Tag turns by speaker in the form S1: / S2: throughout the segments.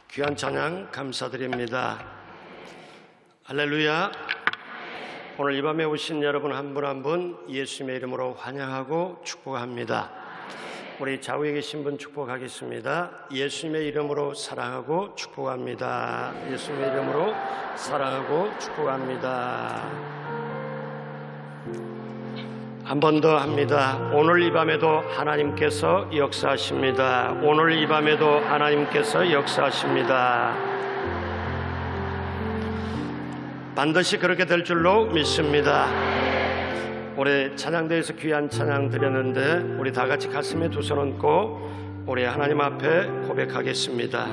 S1: 귀한 찬양 감사드립니다. 할렐루야. 오늘 이 밤에 오신 여러분 한 분 한 분 예수님의 이름으로 환영하고 축복합니다. 우리 좌우에 계신 분 축복하겠습니다. 예수님의 이름으로 사랑하고 축복합니다. 예수님의 이름으로 사랑하고 축복합니다. 한 번 더 합니다. 오늘 이 밤에도 하나님께서 역사하십니다. 오늘 이 밤에도 하나님께서 역사하십니다. 반드시 그렇게 될 줄로 믿습니다. 올해 찬양대에서 귀한 찬양 드렸는데 우리 다 같이 가슴에 두 손 얹고 우리 하나님 앞에 고백하겠습니다.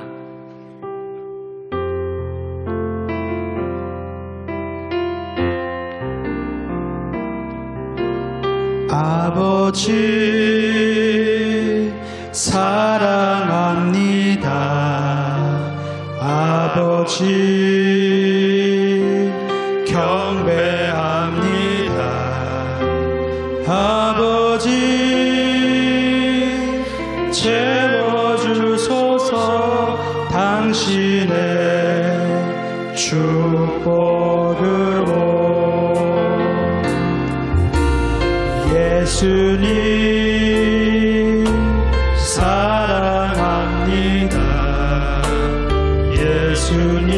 S2: 아버지 사랑합니다. 아버지 경배합니다. 아버지 채워주소서 당신의 축복으로. 예수님 사랑합니다. 예수님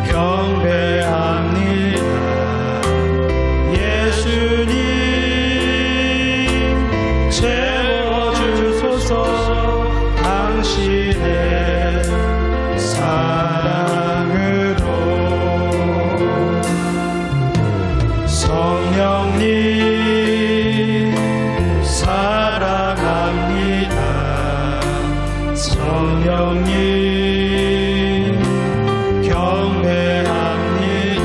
S2: 경배합니다. 예수님 채워주소서 당신의 사랑으로. 성령님 사랑합니다. 성령님 경배합니다.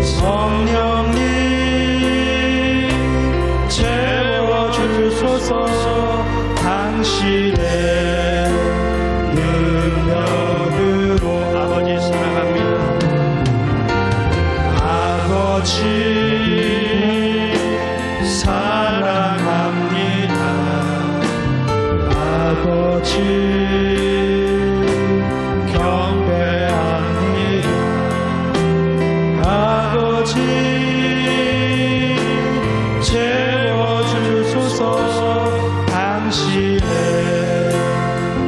S2: 성령님 채워주소서 당신의 능력으로.
S1: 아버지 사랑합니다.
S2: 아버지 사랑합니다. 아버지 경배합니다. 아버지 채워주소서 당신의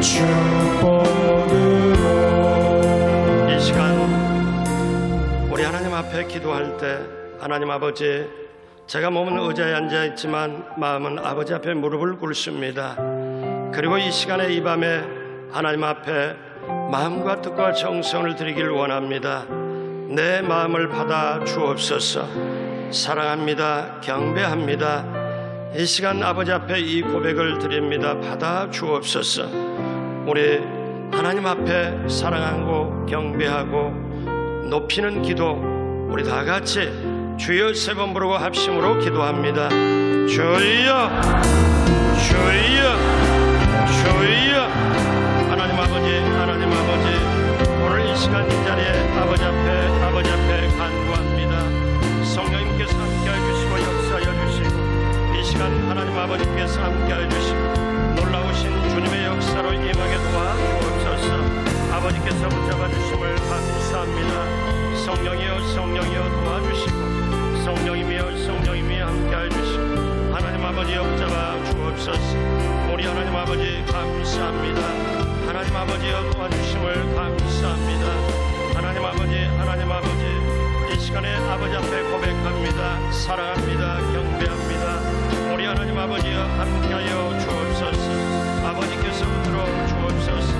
S2: 축복으로.
S1: 이 시간 우리 하나님 앞에 기도할 때 하나님 아버지, 제가 몸은 의자에 앉아 있지만 마음은 아버지 앞에 무릎을 꿇습니다. 그리고 이 시간에 이 밤에 하나님 앞에 마음과 뜻과 정성을 드리길 원합니다. 내 마음을 받아 주옵소서. 사랑합니다. 경배합니다. 이 시간 아버지 앞에 이 고백을 드립니다. 받아 주옵소서. 우리 하나님 앞에 사랑하고 경배하고 높이는 기도, 우리 다 같이 주여 세 번 부르고 합심으로 기도합니다. 주여 주여 주여. 하나님 아버지 오늘 이 시간 이 자리에 아버지 앞에 간구합니다. 성령님께서 함께해 주시고 역사하여 주시고 이 시간 하나님 아버지께서 함께해 주시고 놀라우신 주님의 역사로 임하게 도와주옵소서. 아버지께서 붙잡아 주심을 감사합니다. 성령이여 도와주시고 성령이여 함께해 주시고 하나님 아버지 붙잡아 주옵소서. 우리 하나님 아버지 감사합니다. 하나님 아버지여 도와주심을 감사합니다. 하나님 아버지 이 시간에 아버지 앞에 고백합니다. 사랑합니다. 경배합니다. 우리 하나님 아버지여 함께하여 주옵소서. 아버지께서 들어 주옵소서.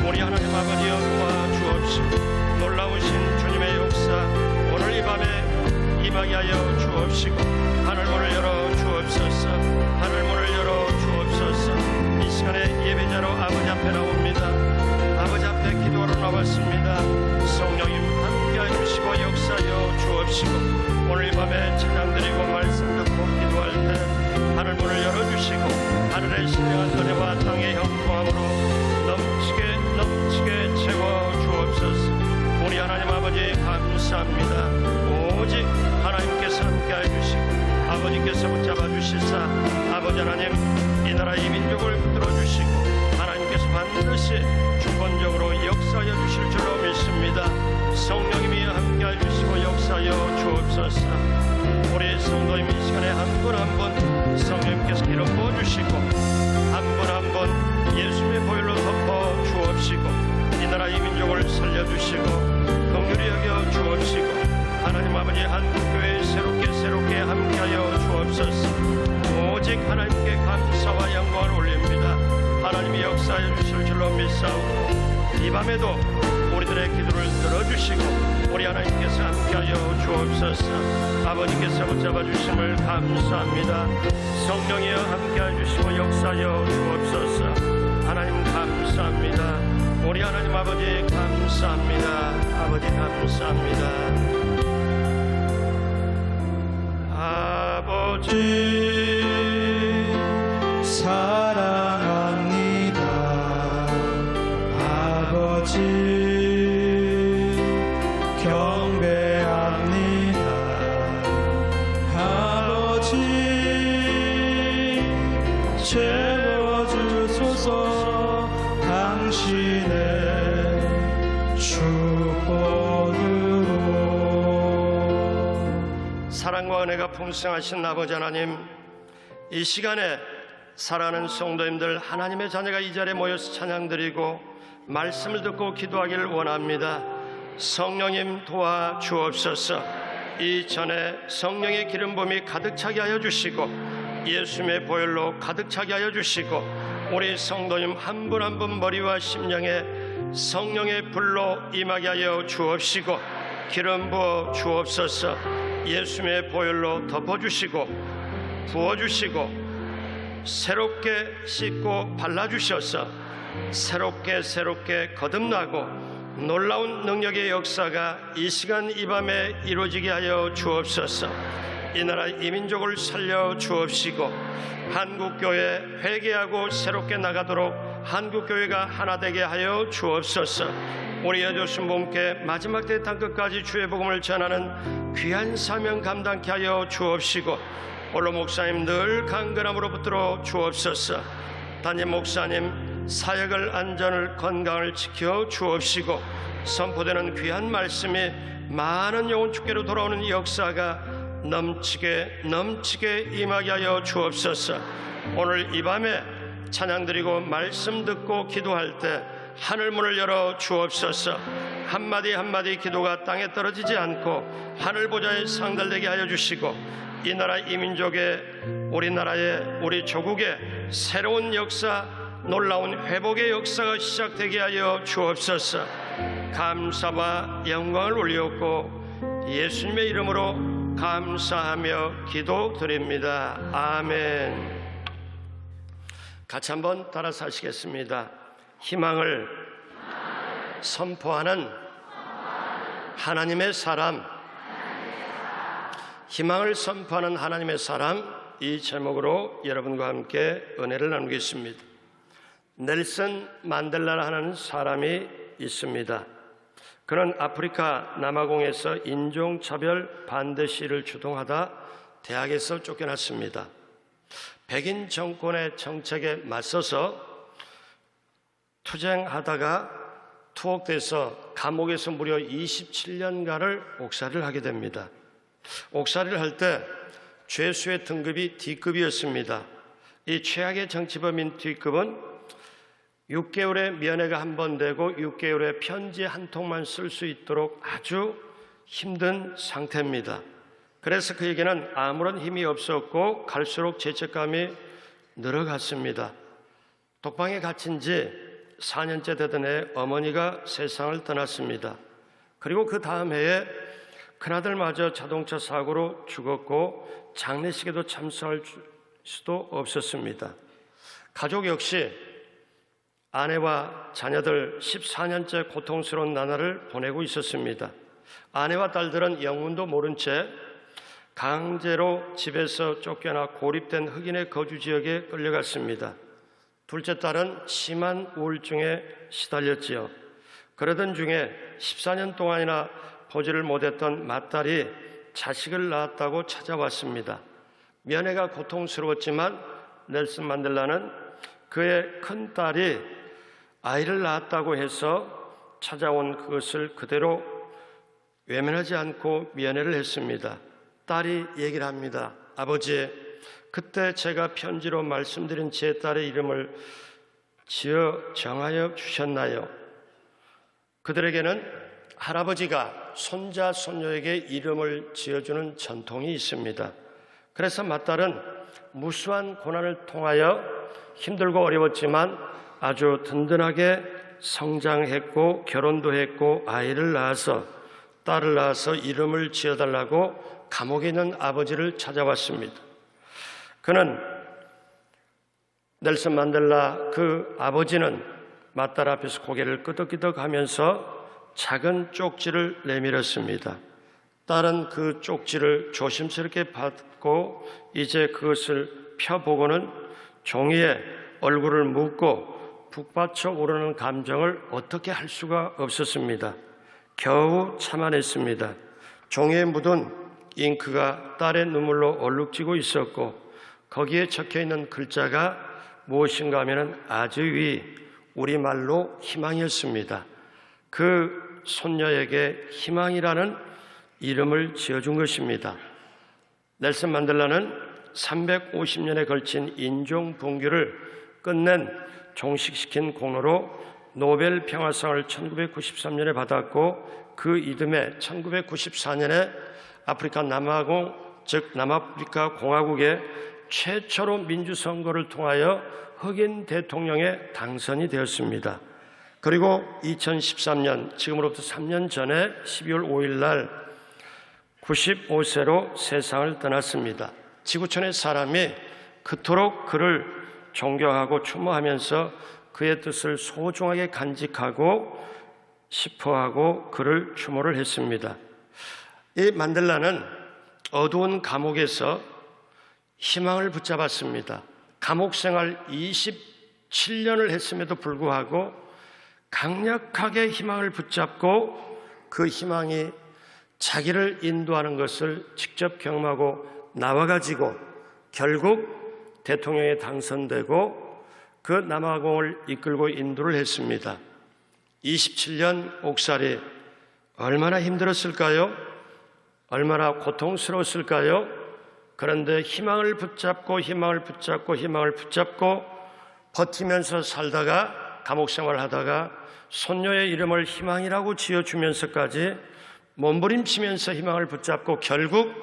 S1: 우리 하나님 아버지여 도와주옵시고 놀라우신 주님의 역사 오늘 이 밤에 임하게 하여 주옵시고 하늘문을 열어 주옵소서. 하늘문을 열어 주옵소서. 이 시간에 예배자로 아버지 앞에 나옵니다. 아버지 앞에 기도하러 나왔습니다. 성령님 함께해 주시고 역사하여 주옵시고 오늘 이 밤에 찬양드리고 말씀 듣고 기도할 때 하늘문을 열어주시고 하늘의 신령한 은혜와 땅의 형통함으로 넘치게 채워 주옵소서. 우리 하나님 아버지 감사합니다. 오직 하나님께서 함께해 주시고 아버지께서 붙잡아 주시사 아버지 하나님 이 나라 이 민족을 붙들어 주시고 하나님께서 다시 주권적으로 역사하여 주실 줄로 믿습니다. 성령님이 함께해 주시고 역사하여 주옵소서. 우리 성도님 이 시간에 한 분 한 분 성령님께서 기름 부어주시고 한 분 한 분 예수의 보혈로 덮어 주옵시고 이 나라 이 민족을 살려주시고 긍휼히 여겨 주옵시고 하나님 아버지 한국교회 새롭게 함께하여 주옵소서. 오직 하나님께 감사와 영광을 올립니다. 하나님이 역사해 주실 줄로 믿사오고 이 밤에도 우리들의 기도를 들어주시고 우리 하나님께서 함께하여 주옵소서. 아버지께서 붙잡아 주심을 감사합니다. 성령이여 함께하여 주시고 역사하여 주옵소서. 하나님 감사합니다. 우리 하나님 아버지 감사합니다. 아버지 감사합니다. 아버지
S2: 사랑합니다. 아버지 경배합니다. 아버지 채워주소서. 당신의 축복으로.
S1: 사랑과 은혜가 풍성하신 아버지 하나님, 이 시간에 사랑하는 성도님들 하나님의 자녀가 이 자리에 모여서 찬양드리고 말씀을 듣고 기도하기를 원합니다. 성령님 도와주옵소서. 이전에 성령의 기름 부음이 가득 차게 하여 주시고 예수님의 보혈로 가득 차게 하여 주시고 우리 성도님 한 분 한 분 머리와 심령에 성령의 불로 임하게 하여 주옵시고 기름 부어 주옵소서. 예수님의 보혈로 덮어주시고 부어주시고 새롭게 씻고 발라주셔서 새롭게 거듭나고 놀라운 능력의 역사가 이 시간 이 밤에 이루어지게 하여 주옵소서. 이 나라 이 민족을 살려 주옵시고 한국교회 회개하고 새롭게 나가도록 한국교회가 하나 되게 하여 주옵소서. 우리 여조신 몸께 마지막 때 땅끝까지 주의 복음을 전하는 귀한 사명 감당케 하여 주옵시고 원로 목사님 늘 강건함으로 붙들어 주옵소서. 담임 목사님 사역을 안전을 건강을 지켜 주옵시고 선포되는 귀한 말씀이 많은 영혼 축제로 돌아오는 역사가 넘치게 임하게 하여 주옵소서. 오늘 이 밤에 찬양드리고 말씀 듣고 기도할 때 하늘 문을 열어 주옵소서. 한마디 한마디 기도가 땅에 떨어지지 않고 하늘 보좌에 상달되게 하여 주시고 이 나라 이 민족의 우리나라의 우리 조국의 새로운 역사 놀라운 회복의 역사가 시작되게 하여 주옵소서. 감사와 영광을 올리옵고 예수님의 이름으로 감사하며 기도드립니다. 아멘. 같이 한번 따라서 하시겠습니다. 희망을 선포하는 하나님의 사람, 희망을 선포하는 하나님의 사람, 이 제목으로 여러분과 함께 은혜를 나누겠습니다. 넬슨 만델라라 하는 사람이 있습니다. 그는 아프리카 남아공에서 인종차별 반대 시위를 주동하다 대학에서 쫓겨났습니다. 백인 정권의 정책에 맞서서 투쟁하다가 투옥돼서 감옥에서 무려 27년간을 옥살이를 하게 됩니다. 옥살이를 할 때 죄수의 등급이 D급이었습니다. 이 최악의 정치범인 D급은 6개월의 면회가 한 번 되고 6개월의 편지 한 통만 쓸 수 있도록 아주 힘든 상태입니다. 그래서 그에게는 아무런 힘이 없었고 갈수록 죄책감이 늘어갔습니다. 독방에 갇힌 지 4년째 되던 해 어머니가 세상을 떠났습니다. 그리고 그 다음 해에 큰아들마저 자동차 사고로 죽었고 장례식에도 참석할 수도 없었습니다. 가족 역시 아내와 자녀들 14년째 고통스러운 나날을 보내고 있었습니다. 아내와 딸들은 영문도 모른 채 강제로 집에서 쫓겨나 고립된 흑인의 거주지역에 끌려갔습니다. 둘째 딸은 심한 우울증에 시달렸지요. 그러던 중에 14년 동안이나 보지를 못했던 맏딸이 자식을 낳았다고 찾아왔습니다. 면회가 고통스러웠지만 넬슨 만델라는 그의 큰딸이 아이를 낳았다고 해서 찾아온 그것을 그대로 외면하지 않고 면회를 했습니다. 딸이 얘기를 합니다. 아버지, 그때 제가 편지로 말씀드린 제 딸의 이름을 지어 정하여 주셨나요? 그들에게는 할아버지가 손자, 손녀에게 이름을 지어주는 전통이 있습니다. 그래서 맏딸은 무수한 고난을 통하여 힘들고 어려웠지만 아주 든든하게 성장했고 결혼도 했고 아이를 낳아서 딸을 낳아서 이름을 지어달라고 감옥에 있는 아버지를 찾아왔습니다. 그는 넬슨 만델라 그 아버지는 맏딸 앞에서 고개를 끄덕끄덕 하면서 작은 쪽지를 내밀었습니다. 딸은 그 쪽지를 조심스럽게 받고 이제 그것을 펴보고는 종이에 얼굴을 묻고 북받쳐 오르는 감정을 어떻게 할 수가 없었습니다. 겨우 참아냈습니다. 종이에 묻은 잉크가 딸의 눈물로 얼룩지고 있었고 거기에 적혀있는 글자가 무엇인가 하면 아즈위, 우리말로 희망이었습니다. 그 손녀에게 희망이라는 이름을 지어준 것입니다. 넬슨 만델라는 350년에 걸친 인종 분규를 끝낸 종식시킨 공로로 노벨 평화상을 1993년에 받았고 그 이듬해 1994년에 아프리카 남아공, 즉 남아프리카 공화국의 최초로 민주선거를 통하여 흑인 대통령에 당선이 되었습니다. 그리고 2013년, 지금으로부터 3년 전에 12월 5일 날 95세로 세상을 떠났습니다. 지구촌의 사람이 그토록 그를 존경하고 추모하면서 그의 뜻을 소중하게 간직하고 싶어하고 그를 추모를 했습니다. 이 만델라는 어두운 감옥에서 희망을 붙잡았습니다. 감옥 생활 27년을 했음에도 불구하고 강력하게 희망을 붙잡고 그 희망이 자기를 인도하는 것을 직접 경험하고 나와가지고 결국 대통령에 당선되고 그 남아공을 이끌고 인도를 했습니다. 27년 옥살이 얼마나 힘들었을까요? 얼마나 고통스러웠을까요? 그런데 희망을 붙잡고 버티면서 살다가 감옥 생활하다가 손녀의 이름을 희망이라고 지어주면서까지 몸부림치면서 희망을 붙잡고 결국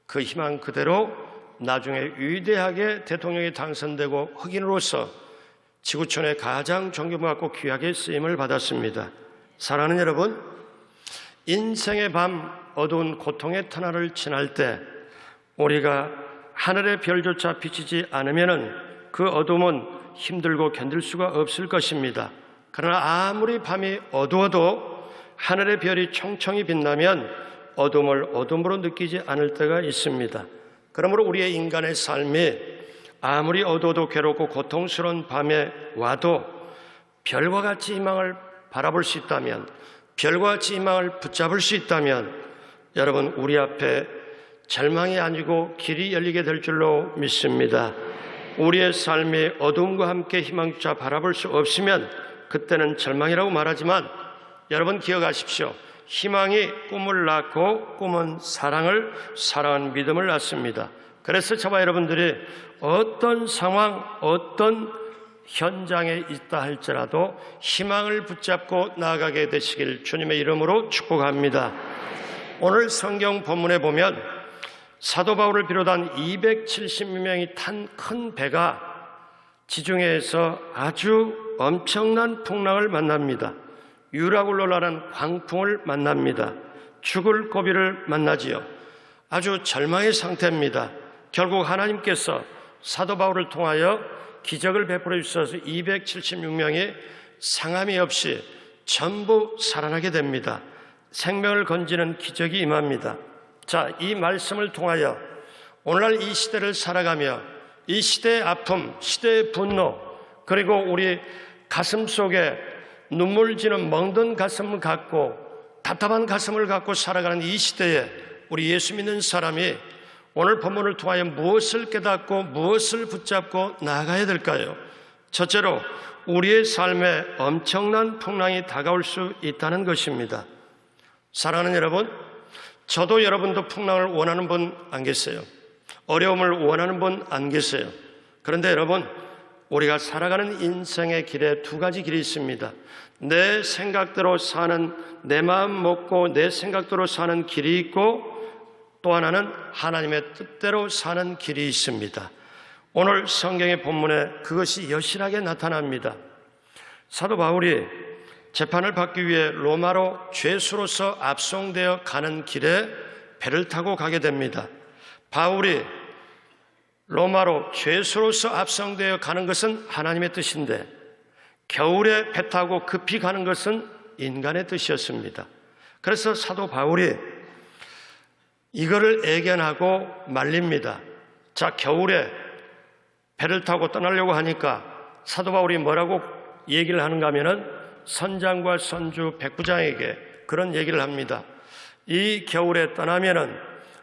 S1: 그 희망 그대로 나중에 위대하게 대통령에 당선되고 흑인으로서 지구촌의 가장 존경받고 귀하게 쓰임을 받았습니다. 사랑하는 여러분, 인생의 밤 어두운 고통의 터널을 지날 때 우리가 하늘의 별조차 비치지 않으면 그 어둠은 힘들고 견딜 수가 없을 것입니다. 그러나 아무리 밤이 어두워도 하늘의 별이 총총히 빛나면 어둠을 어둠으로 느끼지 않을 때가 있습니다. 그러므로 우리의 인간의 삶이 아무리 어두워도 괴롭고 고통스러운 밤에 와도 별과 같이 희망을 바라볼 수 있다면, 별과 같이 희망을 붙잡을 수 있다면 여러분, 우리 앞에 절망이 아니고 길이 열리게 될 줄로 믿습니다. 우리의 삶이 어둠과 함께 희망조차 바라볼 수 없으면 그때는 절망이라고 말하지만 여러분 기억하십시오. 희망이 꿈을 낳고 꿈은 사랑을, 사랑은 믿음을 낳습니다. 그래서 저와 여러분들이 어떤 상황, 어떤 현장에 있다 할지라도 희망을 붙잡고 나아가게 되시길 주님의 이름으로 축복합니다. 오늘 성경 본문에 보면 사도 바울을 비롯한 270명이 탄 큰 배가 지중해에서 아주 엄청난 풍랑을 만납니다. 유라굴로라는 광풍을 만납니다. 죽을 고비를 만나지요. 아주 절망의 상태입니다. 결국 하나님께서 사도 바울을 통하여 기적을 베풀어 주셔서 276명이 상함이 없이 전부 살아나게 됩니다. 생명을 건지는 기적이 임합니다. 자, 이 말씀을 통하여 오늘날 이 시대를 살아가며 이 시대의 아픔, 시대의 분노, 그리고 우리 가슴 속에 눈물 지는 멍든 가슴을 갖고 답답한 가슴을 갖고 살아가는 이 시대에 우리 예수 믿는 사람이 오늘 본문을 통하여 무엇을 깨닫고 무엇을 붙잡고 나아가야 될까요? 첫째로 우리의 삶에 엄청난 풍랑이 다가올 수 있다는 것입니다. 사랑하는 여러분, 저도 여러분도 풍랑을 원하는 분 안 계세요? 어려움을 원하는 분 안 계세요? 그런데 여러분, 우리가 살아가는 인생의 길에 두 가지 길이 있습니다. 내 생각대로 사는, 내 마음 먹고 내 생각대로 사는 길이 있고, 또 하나는 하나님의 뜻대로 사는 길이 있습니다. 오늘 성경의 본문에 그것이 여실하게 나타납니다. 사도 바울이 재판을 받기 위해 로마로 죄수로서 압송되어 가는 길에 배를 타고 가게 됩니다. 바울이 로마로 죄수로서 압송되어 가는 것은 하나님의 뜻인데 겨울에 배 타고 급히 가는 것은 인간의 뜻이었습니다. 그래서 사도 바울이 이거를 애견하고 말립니다. 자, 겨울에 배를 타고 떠나려고 하니까 사도 바울이 뭐라고 얘기를 하는가 하면은 선장과 선주 백부장에게 그런 얘기를 합니다. 이 겨울에 떠나면은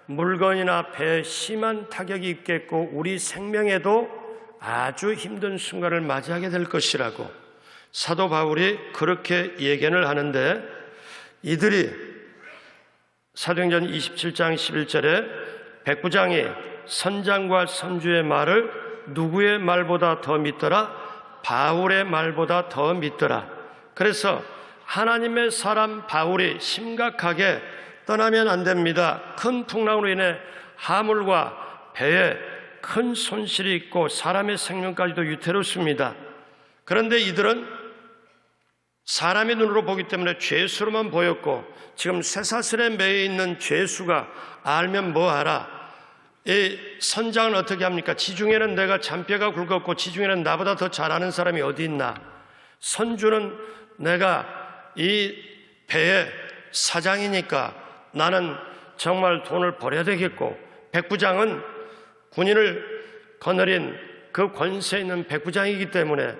S1: 물건이나 배에 심한 타격이 있겠고 우리 생명에도 아주 힘든 순간을 맞이하게 될 것이라고 사도 바울이 그렇게 예견을 하는데 이들이 사도행전 27장 11절에 백부장이 선장과 선주의 말을 누구의 말보다 더 믿더라? 바울의 말보다 더 믿더라. 그래서 하나님의 사람 바울이 심각하게 떠나면 안 됩니다. 큰 풍랑으로 인해 하물과 배에 큰 손실이 있고 사람의 생명까지도 위태롭습니다. 그런데 이들은 사람의 눈으로 보기 때문에 죄수로만 보였고 지금 쇠사슬에 매여 있는 죄수가 알면 뭐하라. 이 선장은 어떻게 합니까? 지중해는 내가 잔뼈가 굵었고 지중해는 나보다 더 잘하는 사람이 어디 있나. 선주는 내가 이 배의 사장이니까 나는 정말 돈을 벌여야 되겠고 백부장은 군인을 거느린 그 권세 있는 백부장이기 때문에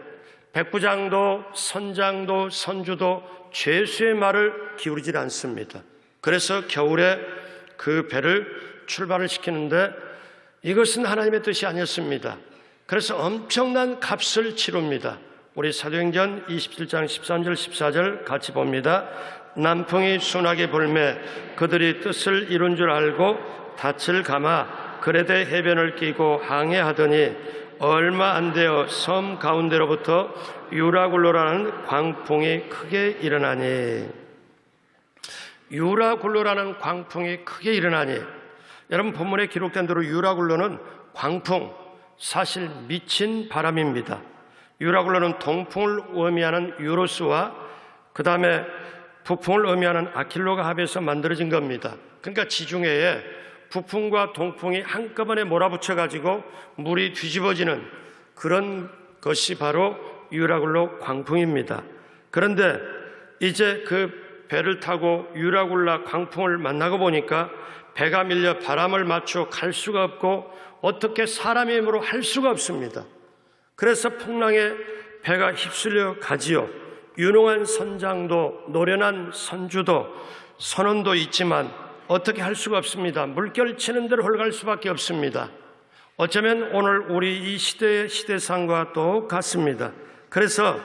S1: 백부장도 선장도 선주도 죄수의 말을 기울이질 않습니다. 그래서 겨울에 그 배를 출발을 시키는데 이것은 하나님의 뜻이 아니었습니다. 그래서 엄청난 값을 치릅니다. 우리 사도행전 27장 13절 14절 같이 봅니다. 남풍이 순하게 불매 그들이 뜻을 이룬 줄 알고 닻을 감아 그레데 해변을 끼고 항해하더니 얼마 안 되어 섬 가운데로부터 유라굴로라는 광풍이 크게 일어나니 유라굴로라는 광풍이 크게 일어나니 여러분 본문에 기록된 대로 유라굴로는 광풍, 사실 미친 바람입니다. 유라굴로는 동풍을 의미하는 유로스와 그 다음에 북풍을 의미하는 아킬로가 합해서 만들어진 겁니다. 그러니까 지중해에 북풍과 동풍이 한꺼번에 몰아붙여가지고 물이 뒤집어지는 그런 것이 바로 유라굴로 광풍입니다. 그런데 이제 그 배를 타고 유라굴라 광풍을 만나고 보니까 배가 밀려 바람을 맞춰 갈 수가 없고 어떻게 사람의 힘으로 할 수가 없습니다. 그래서 풍랑에 배가 휩쓸려 가지요. 유능한 선장도 노련한 선주도 선원도 있지만 어떻게 할 수가 없습니다. 물결 치는 대로 흘러갈 수밖에 없습니다. 어쩌면 오늘 우리 이 시대의 시대상과 똑같습니다. 그래서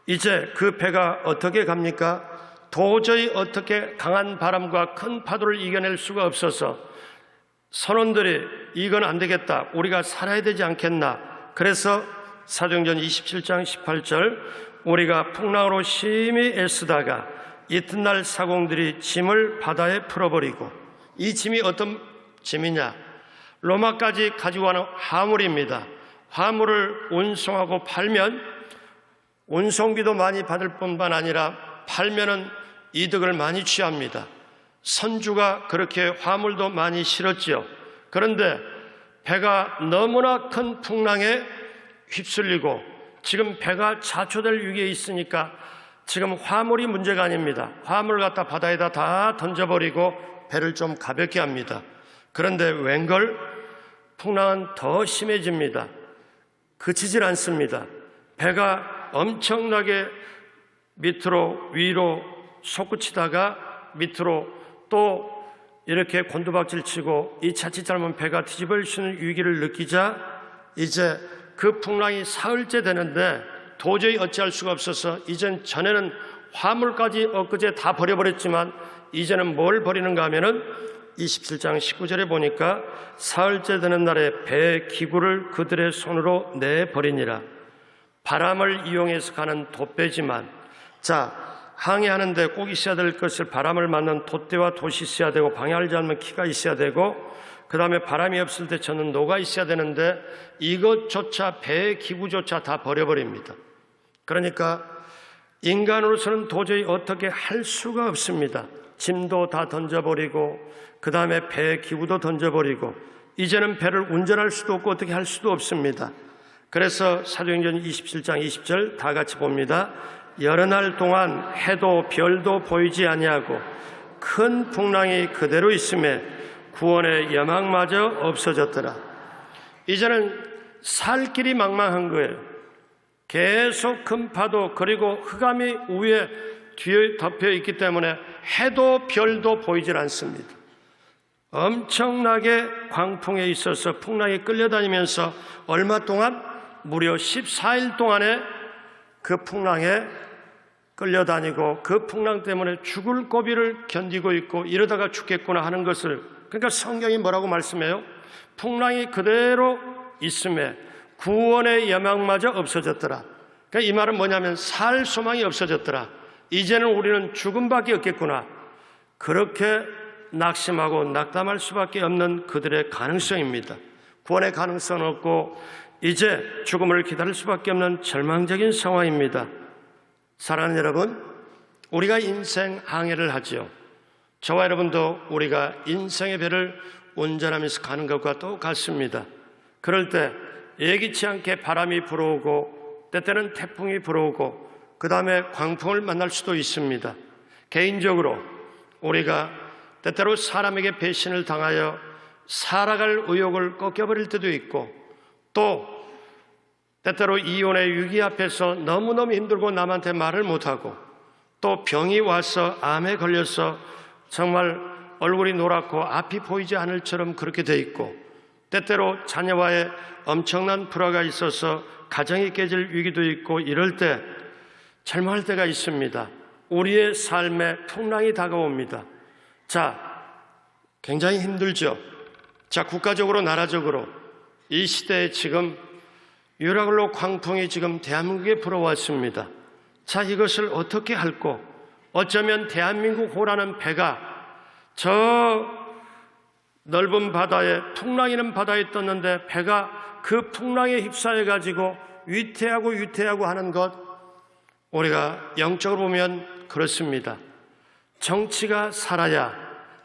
S1: 이제 그 배가 어떻게 갑니까? 도저히 어떻게 강한 바람과 큰 파도를 이겨낼 수가 없어서 선원들이 이건 안 되겠다. 우리가 살아야 되지 않겠나. 그래서 사도행전 27장 18절 우리가 풍랑으로 심히 애쓰다가 이튿날 사공들이 짐을 바다에 풀어버리고 이 짐이 어떤 짐이냐? 로마까지 가지고 가는 화물입니다. 화물을 운송하고 팔면 운송비도 많이 받을 뿐만 아니라 팔면은 이득을 많이 취합니다. 선주가 그렇게 화물도 많이 실었지요. 그런데 배가 너무나 큰 풍랑에 휩쓸리고 지금 배가 자초될 위기에 있으니까 지금 화물이 문제가 아닙니다. 화물 갖다 바다에다 다 던져버리고 배를 좀 가볍게 합니다. 그런데 웬걸 풍랑은 더 심해집니다. 그치질 않습니다. 배가 엄청나게 밑으로 위로 솟구치다가 밑으로 또 이렇게 곤두박질 치고 이 자칫 잘못하면 배가 뒤집어질 수 있는 위기를 느끼자 이제 그 풍랑이 사흘째 되는데 도저히 어찌할 수가 없어서 이젠 전에는 화물까지 엊그제 다 버려버렸지만 이제는 뭘 버리는가 하면은 27장 19절에 보니까 사흘째 되는 날에 배 기구를 그들의 손으로 내버리니라. 바람을 이용해서 가는 돛배지만, 자, 항해하는데 꼭 있어야 될 것을 바람을 맞는 돛대와 돛이 있어야 되고, 방향을 잡는 키가 있어야 되고, 그 다음에 바람이 없을 때 저는 노가 있어야 되는데 이것조차, 배 기구조차 다 버려버립니다. 그러니까 인간으로서는 도저히 어떻게 할 수가 없습니다. 짐도 다 던져버리고, 그 다음에 배 기구도 던져버리고, 이제는 배를 운전할 수도 없고 어떻게 할 수도 없습니다. 그래서 사도행전 27장 20절 다 같이 봅니다. 여러 날 동안 해도 별도 보이지 아니하고 큰 풍랑이 그대로 있음에 구원의 여망마저 없어졌더라. 이제는 살 길이 망망한 거예요. 계속 큰 파도, 그리고 흑암이 위에 뒤에 덮여 있기 때문에 해도 별도 보이질 않습니다. 엄청나게 광풍에 있어서 풍랑이 끌려다니면서 얼마 동안? 무려 14일 동안에 그 풍랑에 끌려다니고 그 풍랑 때문에 죽을 고비를 견디고 있고 이러다가 죽겠구나 하는 것을, 그러니까 성경이 뭐라고 말씀해요? 풍랑이 그대로 있음에 구원의 여망마저 없어졌더라. 그러니까 이 말은 뭐냐면 살 소망이 없어졌더라. 이제는 우리는 죽음밖에 없겠구나. 그렇게 낙심하고 낙담할 수밖에 없는 그들의 가능성입니다. 구원의 가능성은 없고 이제 죽음을 기다릴 수밖에 없는 절망적인 상황입니다. 사랑하는 여러분, 우리가 인생 항해를 하죠. 저와 여러분도 우리가 인생의 배를 운전하면서 가는 것과 똑같습니다. 그럴 때 예기치 않게 바람이 불어오고 때때는 태풍이 불어오고 그 다음에 광풍을 만날 수도 있습니다. 개인적으로 우리가 때때로 사람에게 배신을 당하여 살아갈 의욕을 꺾여버릴 때도 있고, 또 때때로 이혼의 위기 앞에서 너무너무 힘들고 남한테 말을 못하고, 또 병이 와서 암에 걸려서 정말 얼굴이 노랗고 앞이 보이지 않을 처럼 그렇게 돼 있고, 때때로 자녀와의 엄청난 불화가 있어서 가정이 깨질 위기도 있고, 이럴 때 절망할 때가 있습니다. 우리의 삶에 풍랑이 다가옵니다. 자, 굉장히 힘들죠. 자, 국가적으로 나라적으로 이 시대에 지금 유라굴로 광풍이 지금 대한민국에 불어왔습니다. 자, 이것을 어떻게 할꼬? 어쩌면 대한민국 호라는 배가 저 넓은 바다에, 풍랑이는 바다에 떴는데 배가 그 풍랑에 휩싸여 가지고 위태하고 하는 것, 우리가 영적으로 보면 그렇습니다. 정치가 살아야,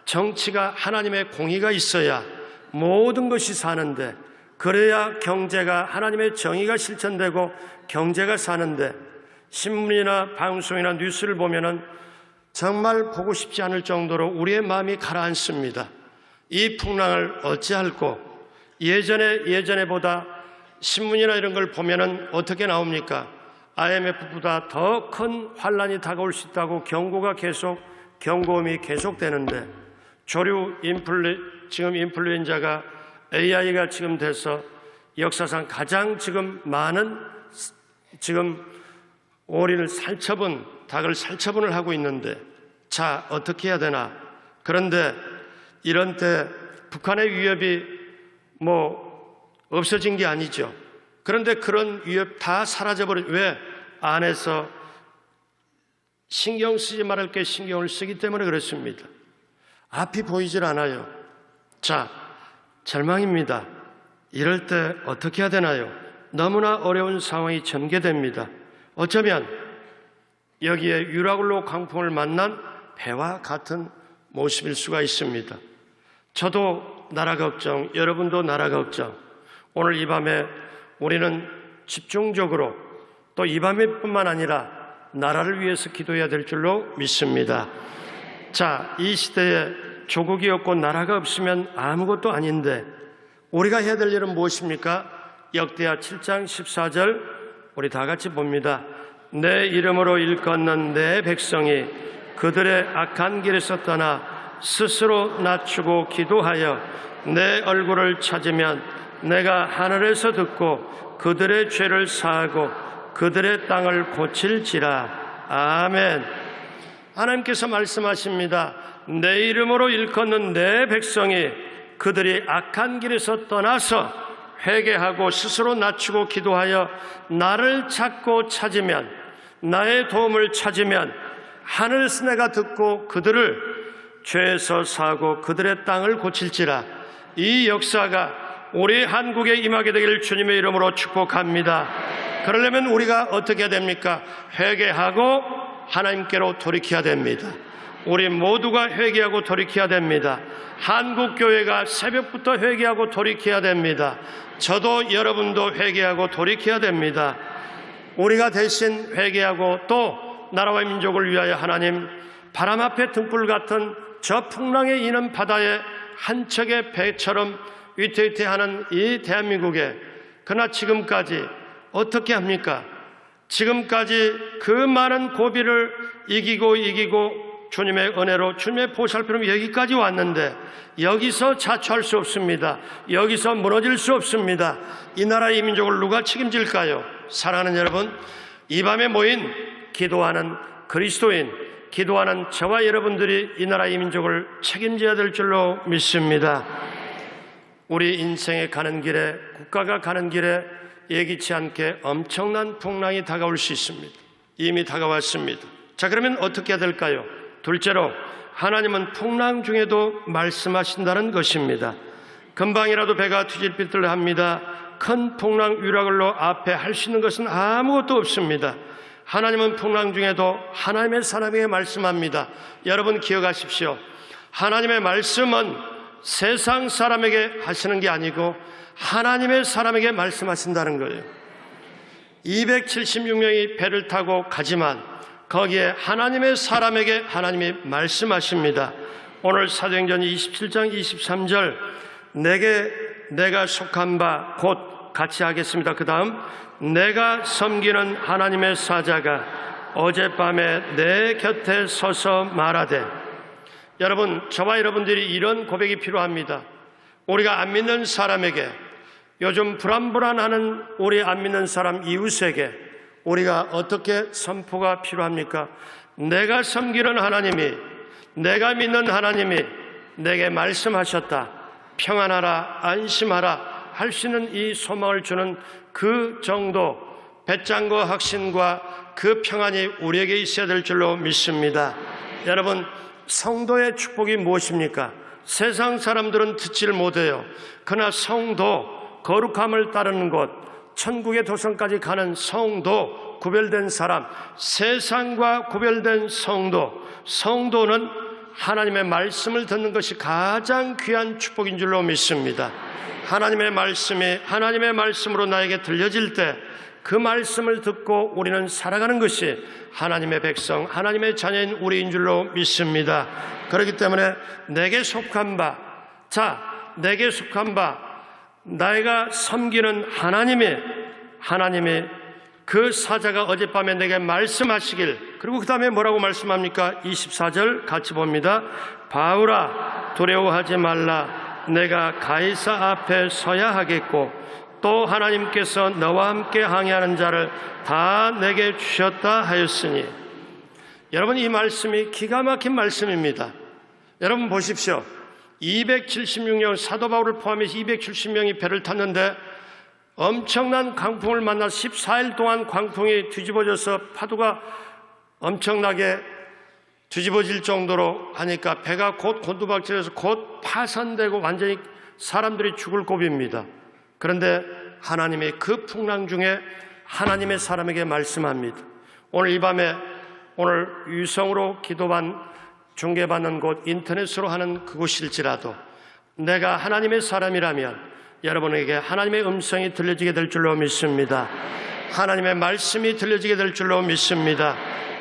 S1: 정치가 하나님의 공의가 있어야 모든 것이 사는데, 그래야 경제가, 하나님의 정의가 실천되고 경제가 사는데, 신문이나 방송이나 뉴스를 보면은 정말 보고 싶지 않을 정도로 우리의 마음이 가라앉습니다. 이 풍랑을 어찌할꼬? 예전에보다 신문이나 이런 걸 보면은 어떻게 나옵니까? IMF보다 더 큰 환란이 다가올 수 있다고 경고음이 계속되는데, 조류 지금 인플루엔자가 AI가 지금 돼서 역사상 가장 지금 많은 지금 오리를 닭을 살처분을 하고 있는데, 자, 어떻게 해야 되나? 그런데 이런 때 북한의 위협이 없어진 게 아니죠. 그런데 그런 위협 다 사라져버려. 왜? 안에서 신경 쓰지 말할 게 신경을 쓰기 때문에 그렇습니다. 앞이 보이질 않아요. 자, 절망입니다. 이럴 때 어떻게 해야 되나요? 너무나 어려운 상황이 전개됩니다. 어쩌면 여기에 유라굴로 광풍을 만난 배와 같은 모습일 수가 있습니다. 저도 나라 걱정, 여러분도 나라 걱정. 오늘 이 밤에 우리는 집중적으로, 또 이 밤에뿐만 아니라 나라를 위해서 기도해야 될 줄로 믿습니다. 자, 이 시대에 조국이 없고 나라가 없으면 아무것도 아닌데 우리가 해야 될 일은 무엇입니까? 역대하 7장 14절 우리 다 같이 봅니다. 내 이름으로 일컫는 내 백성이 그들의 악한 길에서 떠나 스스로 낮추고 기도하여 내 얼굴을 찾으면 내가 하늘에서 듣고 그들의 죄를 사하고 그들의 땅을 고칠지라. 아멘. 하나님께서 말씀하십니다. 내 이름으로 일컫는 내 백성이 그들이 악한 길에서 떠나서 회개하고 스스로 낮추고 기도하여 나를 찾고 찾으면, 나의 도움을 찾으면 하늘에서 내가 듣고 그들을 죄에서 사고 그들의 땅을 고칠지라. 이 역사가 우리 한국에 임하게 되기를 주님의 이름으로 축복합니다. 그러려면 우리가 어떻게 해야 됩니까? 회개하고 하나님께로 돌이켜야 됩니다. 우리 모두가 회개하고 돌이켜야 됩니다. 한국교회가 새벽부터 회개하고 돌이켜야 됩니다. 저도 여러분도 회개하고 돌이켜야 됩니다. 우리가 대신 회개하고 또 나라와 민족을 위하여 하나님, 바람 앞에 등불 같은 저 풍랑에 이는 바다에 한 척의 배처럼 위태위태하는 이 대한민국에, 그러나 지금까지 어떻게 합니까? 지금까지 그 많은 고비를 이기고 주님의 은혜로, 주님의 보살핌으로 여기까지 왔는데 여기서 자초할 수 없습니다. 여기서 무너질 수 없습니다. 이 나라 이 민족을 누가 책임질까요? 사랑하는 여러분, 이 밤에 모인 기도하는 그리스도인, 기도하는 저와 여러분들이 이 나라 이 민족을 책임져야 될 줄로 믿습니다. 우리 인생에 가는 길에, 국가가 가는 길에 예기치 않게 엄청난 풍랑이 다가올 수 있습니다. 이미 다가왔습니다. 자, 그러면 어떻게 해야 될까요? 둘째로, 하나님은 풍랑 중에도 말씀하신다는 것입니다. 금방이라도 배가 뒤질 빗을 합니다. 큰 풍랑 유락을로 앞에 할 수 있는 것은 아무것도 없습니다. 하나님은 풍랑 중에도 하나님의 사람에게 말씀합니다. 여러분 기억하십시오. 하나님의 말씀은 세상 사람에게 하시는 게 아니고 하나님의 사람에게 말씀하신다는 거예요. 276명이 배를 타고 가지만 거기에 하나님의 사람에게 하나님이 말씀하십니다. 오늘 사도행전 27장 23절, 내가 속한 바 곧 같이 하겠습니다. 그 다음, 내가 섬기는 하나님의 사자가 어젯밤에 내 곁에 서서 말하되. 여러분, 저와 여러분들이 이런 고백이 필요합니다. 우리가 안 믿는 사람에게, 요즘 불안불안하는 우리 안 믿는 사람 이웃에게 우리가 어떻게 선포가 필요합니까? 내가 섬기는 하나님이, 내가 믿는 하나님이 내게 말씀하셨다. 평안하라, 안심하라 할 수 있는 이 소망을 주는 그 정도 배짱과 확신과 그 평안이 우리에게 있어야 될 줄로 믿습니다. 여러분, 성도의 축복이 무엇입니까? 세상 사람들은 듣지를 못해요. 그러나 성도, 거룩함을 따르는 곳, 천국의 도성까지 가는 성도, 구별된 사람, 세상과 구별된 성도는 하나님의 말씀을 듣는 것이 가장 귀한 축복인 줄로 믿습니다. 하나님의 말씀이 하나님의 말씀으로 나에게 들려질 때 그 말씀을 듣고 우리는 살아가는 것이 하나님의 백성, 하나님의 자녀인 우리인 줄로 믿습니다. 그렇기 때문에 내게 속한 바, 내게 속한 바, 내가 섬기는 하나님이 그 사자가 어젯밤에 내게 말씀하시길. 그리고 그 다음에 뭐라고 말씀합니까? 24절 같이 봅니다. 바울아, 두려워하지 말라. 내가 가이사 앞에 서야 하겠고 또 하나님께서 너와 함께 항해하는 자를 다 내게 주셨다 하였으니. 여러분, 이 말씀이 기가 막힌 말씀입니다. 여러분 보십시오. 276명, 사도 바울을 포함해서 270명이 배를 탔는데 엄청난 광풍을 만나 14일 동안 광풍이 뒤집어져서 파도가 엄청나게 뒤집어질 정도로 하니까 배가 곧 곤두박질해서 곧 파산되고 완전히 사람들이 죽을 고비입니다. 그런데 하나님이 그 풍랑 중에 하나님의 사람에게 말씀합니다. 오늘 이 밤에, 오늘 유성으로 중계받는 곳, 인터넷으로 하는 그곳일지라도 내가 하나님의 사람이라면 여러분에게 하나님의 음성이 들려지게 될 줄로 믿습니다. 하나님의 말씀이 들려지게 될 줄로 믿습니다.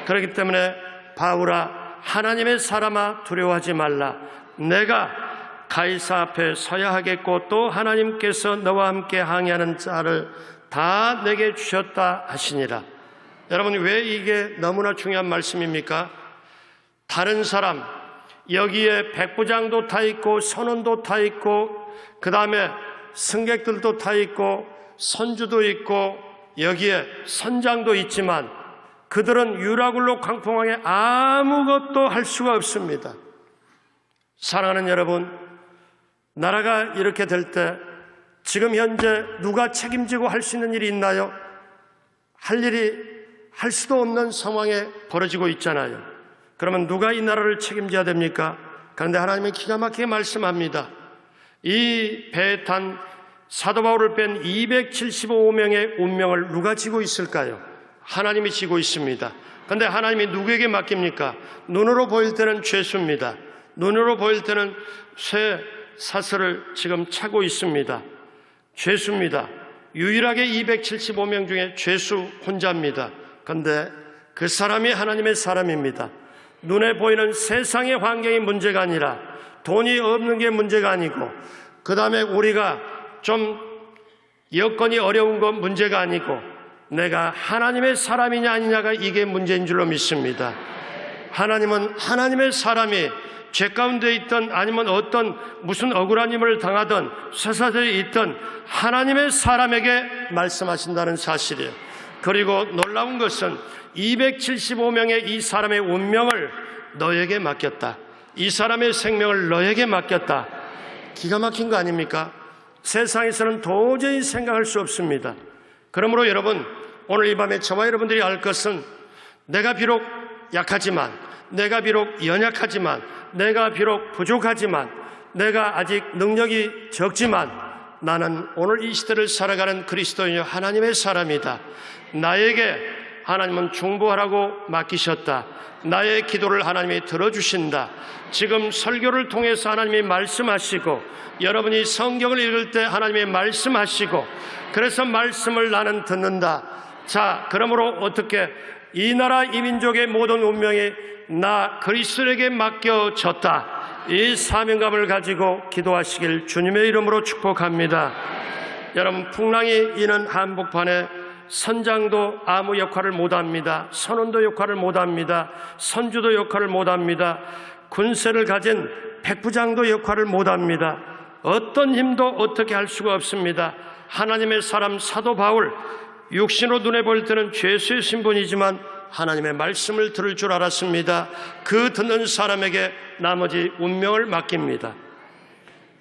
S1: 그렇기 때문에 바울아, 하나님의 사람아, 두려워하지 말라. 내가 가이사 앞에 서야 하겠고 또 하나님께서 너와 함께 항해하는 자를 다 내게 주셨다 하시니라. 여러분, 왜 이게 너무나 중요한 말씀입니까? 다른 사람, 여기에 백부장도 타 있고 선원도 타 있고 그 다음에 승객들도 타 있고 선주도 있고 여기에 선장도 있지만 그들은 유라굴로 광풍왕에 아무것도 할 수가 없습니다. 사랑하는 여러분, 나라가 이렇게 될 때 지금 현재 누가 책임지고 할 수 있는 일이 있나요? 할 수도 없는 상황에 벌어지고 있잖아요. 그러면 누가 이 나라를 책임져야 됩니까? 그런데 하나님은 기가 막히게 말씀합니다. 이 배에 탄 사도 바울을 뺀 275명의 운명을 누가 지고 있을까요? 하나님이 지고 있습니다. 그런데 하나님이 누구에게 맡깁니까? 눈으로 보일 때는 죄수입니다. 눈으로 보일 때는 쇠 사슬을 지금 차고 있습니다. 죄수입니다. 유일하게 275명 중에 죄수 혼자입니다. 그런데 그 사람이 하나님의 사람입니다. 눈에 보이는 세상의 환경이 문제가 아니라 돈이 없는 게 문제가 아니고, 그 다음에 우리가 좀 여건이 어려운 건 문제가 아니고 내가 하나님의 사람이냐 아니냐가 이게 문제인 줄로 믿습니다. 하나님은 하나님의 사람이 죄 가운데 있던 아니면 어떤 무슨 억울한 힘을 당하던 쇠사슬이 있던 하나님의 사람에게 말씀하신다는 사실이에요. 그리고 놀라운 것은 275명의 이 사람의 운명을 너에게 맡겼다. 이 사람의 생명을 너에게 맡겼다. 기가 막힌 거 아닙니까? 세상에서는 도저히 생각할 수 없습니다. 그러므로 여러분, 오늘 이 밤에 저와 여러분들이 알 것은 내가 비록 약하지만, 내가 비록 연약하지만, 내가 비록 부족하지만, 내가 아직 능력이 적지만 나는 오늘 이 시대를 살아가는 그리스도인이요 하나님의 사람이다. 나에게 하나님은 중보하라고 맡기셨다. 나의 기도를 하나님이 들어주신다. 지금 설교를 통해서 하나님이 말씀하시고, 여러분이 성경을 읽을 때 하나님이 말씀하시고, 그래서 말씀을 나는 듣는다. 자, 그러므로 어떻게 이 나라 이 민족의 모든 운명이 나 그리스도에게 맡겨졌다. 이 사명감을 가지고 기도하시길 주님의 이름으로 축복합니다. 여러분, 풍랑이 이는 한복판에 선장도 아무 역할을 못합니다. 선원도 역할을 못합니다. 선주도 역할을 못합니다. 군세를 가진 백부장도 역할을 못합니다. 어떤 힘도 어떻게 할 수가 없습니다. 하나님의 사람 사도 바울, 육신으로 눈에 보일 때는 죄수의 신분이지만 하나님의 말씀을 들을 줄 알았습니다. 그 듣는 사람에게 나머지 운명을 맡깁니다.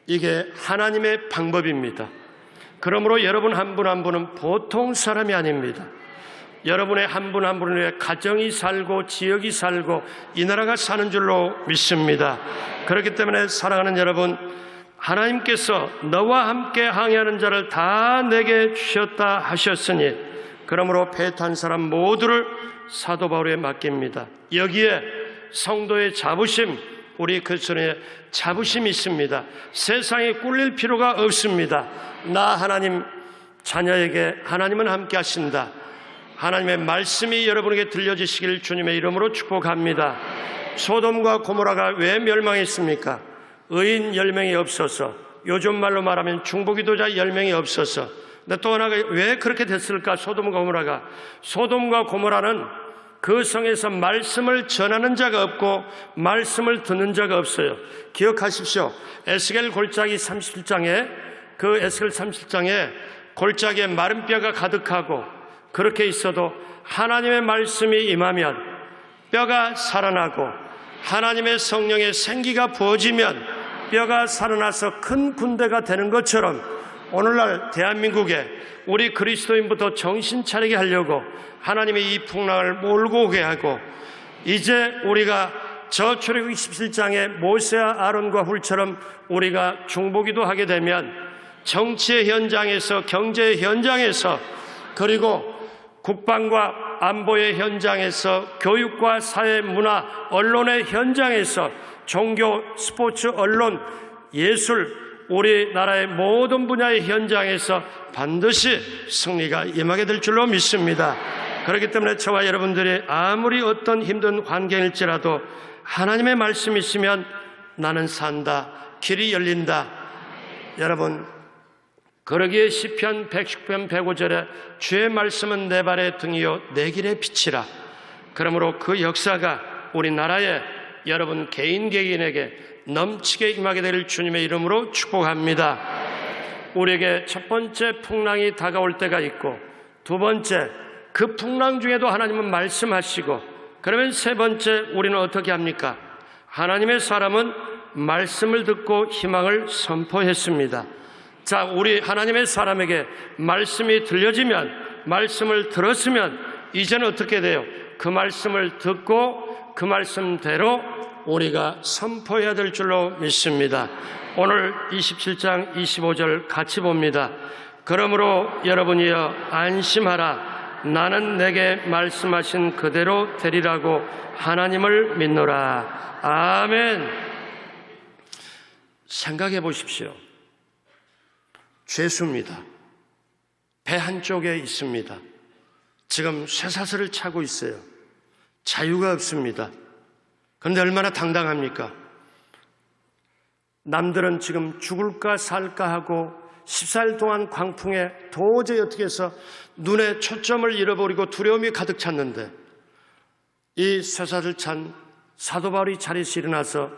S1: 이게 하나님의 방법입니다. 그러므로 여러분 한 분 한 분은 보통 사람이 아닙니다. 여러분의 한 분 한 분의 가정이 살고 지역이 살고 이 나라가 사는 줄로 믿습니다. 그렇기 때문에 사랑하는 여러분, 하나님께서 너와 함께 항해하는 자를 다 내게 주셨다 하셨으니, 그러므로 배 탄 사람 모두를 사도 바울에 맡깁니다. 여기에 성도의 자부심, 우리 그리스도인의 자부심이 있습니다. 세상에 꿀릴 필요가 없습니다. 나 하나님 자녀에게 하나님은 함께 하신다. 하나님의 말씀이 여러분에게 들려지시길 주님의 이름으로 축복합니다. 소돔과 고모라가 왜 멸망했습니까? 의인 10명이 없어서, 요즘 말로 말하면 중보기도자 10명이 없어서. 근데 또 하나가 왜 그렇게 됐을까? 소돔과 고모라가, 소돔과 고모라는 그 성에서 말씀을 전하는 자가 없고 말씀을 듣는 자가 없어요. 기억하십시오. 에스겔 골짜기 37장에, 그 에스겔 37장에 골짜기에 마른 뼈가 가득하고 그렇게 있어도 하나님의 말씀이 임하면 뼈가 살아나고 하나님의 성령의 생기가 부어지면 뼈가 살아나서 큰 군대가 되는 것처럼 오늘날 대한민국에 우리 그리스도인부터 정신 차리게 하려고 하나님의 이 풍랑을 몰고 오게 하고, 이제 우리가 저 출애굽기 17장의 모세와 아론과 훌처럼 우리가 중보기도 하게 되면 정치의 현장에서, 경제의 현장에서, 그리고 국방과 안보의 현장에서, 교육과 사회, 문화, 언론의 현장에서, 종교, 스포츠, 언론, 예술, 우리나라의 모든 분야의 현장에서 반드시 승리가 임하게 될 줄로 믿습니다. 그렇기 때문에 저와 여러분들이 아무리 어떤 힘든 환경일지라도 하나님의 말씀이 있으면 나는 산다, 길이 열린다. 여러분, 그러기에 시편 110편 105절에 주의 말씀은 내 발의 등이요 내 길의 빛이라. 그러므로 그 역사가 우리나라에 여러분 개인 개인에게 넘치게 임하게 될 주님의 이름으로 축복합니다. 우리에게 첫 번째 풍랑이 다가올 때가 있고, 두 번째, 그 풍랑 중에도 하나님은 말씀하시고, 그러면 세 번째, 우리는 어떻게 합니까? 하나님의 사람은 말씀을 듣고 희망을 선포했습니다. 자, 우리 하나님의 사람에게 말씀이 들려지면, 말씀을 들었으면 이제는 어떻게 돼요? 그 말씀을 듣고 그 말씀대로 우리가 선포해야 될 줄로 믿습니다. 오늘 27장 25절 같이 봅니다. 그러므로 여러분이여 안심하라. 나는 내게 말씀하신 그대로 되리라고 하나님을 믿노라. 아멘. 생각해 보십시오. 죄수입니다. 배 한쪽에 있습니다. 지금 쇠사슬을 차고 있어요. 자유가 없습니다. 그런데 얼마나 당당합니까? 남들은 지금 죽을까 살까 하고 14일 동안 광풍에 도저히 어떻게 해서 눈에 초점을 잃어버리고 두려움이 가득 찼는데, 이 쇠사슬 찬 사도 바울이 자리에서 일어나서,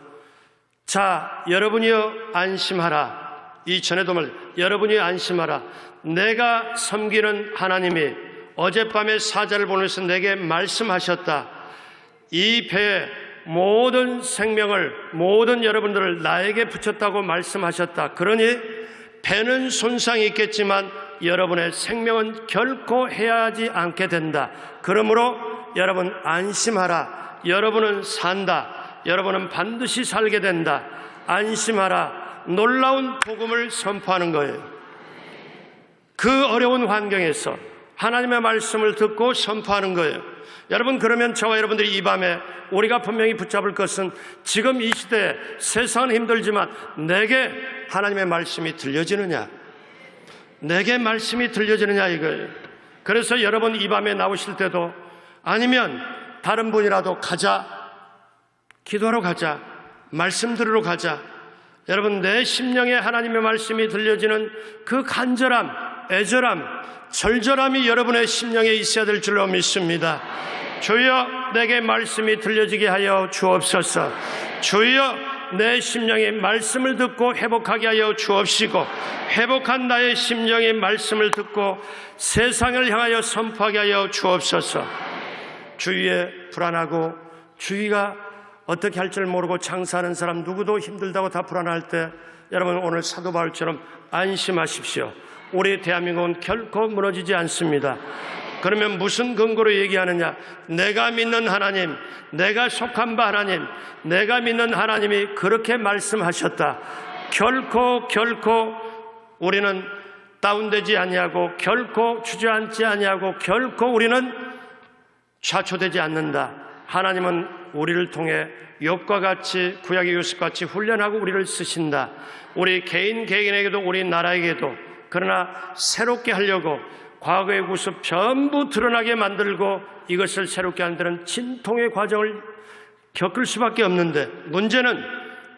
S1: 자, 여러분이여 안심하라. 이 전에도 말, 여러분이 안심하라. 내가 섬기는 하나님이 어젯밤에 사자를 보내서 내게 말씀하셨다. 이 배에 모든 생명을, 모든 여러분들을 나에게 붙였다고 말씀하셨다. 그러니 배는 손상이 있겠지만 여러분의 생명은 결코 해하지 않게 된다. 그러므로 여러분 안심하라. 여러분은 산다. 여러분은 반드시 살게 된다. 안심하라. 놀라운 복음을 선포하는 거예요. 그 어려운 환경에서 하나님의 말씀을 듣고 선포하는 거예요. 여러분, 그러면 저와 여러분들이 이 밤에 우리가 분명히 붙잡을 것은, 지금 이 시대에 세상은 힘들지만 내게 하나님의 말씀이 들려지느냐, 내게 말씀이 들려지느냐 이거예요. 그래서 여러분 이 밤에 나오실 때도, 아니면 다른 분이라도 가자, 기도하러 가자, 말씀 들으러 가자. 여러분, 내 심령에 하나님의 말씀이 들려지는 그 간절함, 애절함, 절절함이 여러분의 심령에 있어야 될 줄로 믿습니다. 주여, 내게 말씀이 들려지게 하여 주옵소서. 주여, 내 심령의 말씀을 듣고 회복하게 하여 주옵시고, 회복한 나의 심령의 말씀을 듣고 세상을 향하여 선포하게 하여 주옵소서. 주위에 불안하고 주위가 어떻게 할 줄 모르고 장사하는 사람 누구도 힘들다고 다 불안할 때, 여러분 오늘 사도 바울처럼 안심하십시오. 우리 대한민국은 결코 무너지지 않습니다. 그러면 무슨 근거로 얘기하느냐? 내가 믿는 하나님, 내가 속한 바 하나님, 내가 믿는 하나님이 그렇게 말씀하셨다. 결코 우리는 다운되지 아니하고, 결코 주저앉지 아니하고, 결코 우리는 좌초되지 않는다. 하나님은 우리를 통해 욥과 같이, 구약의 요셉같이 훈련하고 우리를 쓰신다. 우리 개인에게도 우리 나라에게도. 그러나 새롭게 하려고 과거의 구습 전부 드러나게 만들고 이것을 새롭게 하는 데는 진통의 과정을 겪을 수밖에 없는데, 문제는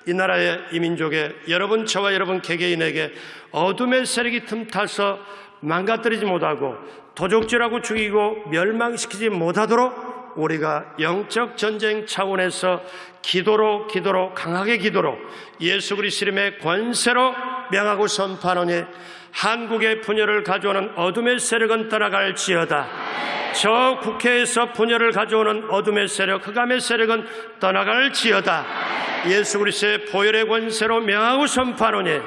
S1: 이 나라의 이 민족의 여러분, 저와 여러분 개개인에게 어둠의 세력이 틈타서 망가뜨리지 못하고 도적질하고 죽이고 멸망시키지 못하도록 우리가 영적 전쟁 차원에서 기도로 강하게 기도로 예수 그리스도 이름의 권세로 명하고 선포하노니, 한국의 분열을 가져오는 어둠의 세력은 떠나갈지어다. 저 국회에서 분열을 가져오는 어둠의 세력, 흑암의 세력은 떠나갈지어다. 예수 그리스도의 보혈의 권세로 명하고 선포하노니,